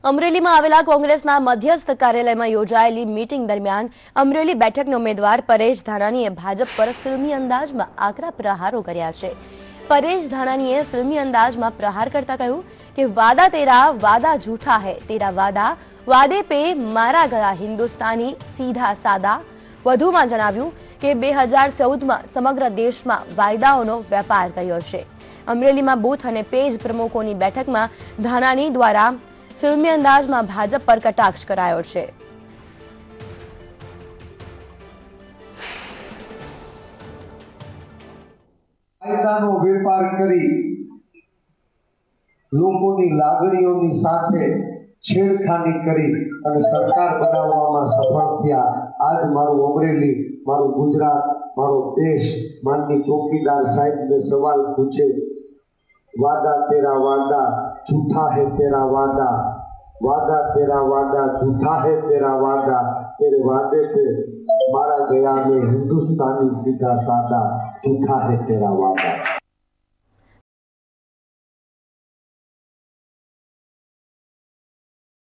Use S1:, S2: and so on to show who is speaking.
S1: અમરેલીમાં આવેલા કોંગ્રેસના મધ્યસ્થ કાર્યાલયમાં યોજાયેલી મીટિંગ દરમિયાન અમરેલી બેઠકના ઉમેદવાર પરેશ ધાનાણીએ ભાજપ પર ફિલ્મી અંદાજમાં આકરા પ્રહારો કર્યા છે। પરેશ ધાનાણીએ ફિલ્મી અંદાજમાં પ્રહાર કરતા કહ્યું કે વાદા તેરા વાદા झूठा है, तेरा वादा वादे पे मारा गया हिंदुस्तानी सीधा सादा। વધુમાં જણાવ્યું કે 2014માં સમગ્ર દેશમાં વાયદાઓનો વેપાર કર્યો છે। અમરેલીમાં બૂથ અને પેજ પ્રમુખોની બેઠકમાં ધાનાણી દ્વારા ફિલ્મી અંદાજમાં ભાજપ પર કટાક્ષ કરાયો છે।
S2: કાયદાનો વેપાર કરી લોકોની લાગણીઓની સાથે છેડખાની કરી અને સરકાર બનાવવામાં સફળ થયા। આજ મારું અમરેલી, મારું ગુજરાત, મારો દેશ માનની ચોકીદાર સાહેબને સવાલ પૂછે, वादा तेरा वादा झूठा है, तेरा वादा वादा तेरा वादा झूठा है, तेरा वादा तेरे वादे पे मारा गया मैं हिंदुस्तानी सीधा सादा, झूठा है तेरा वादा।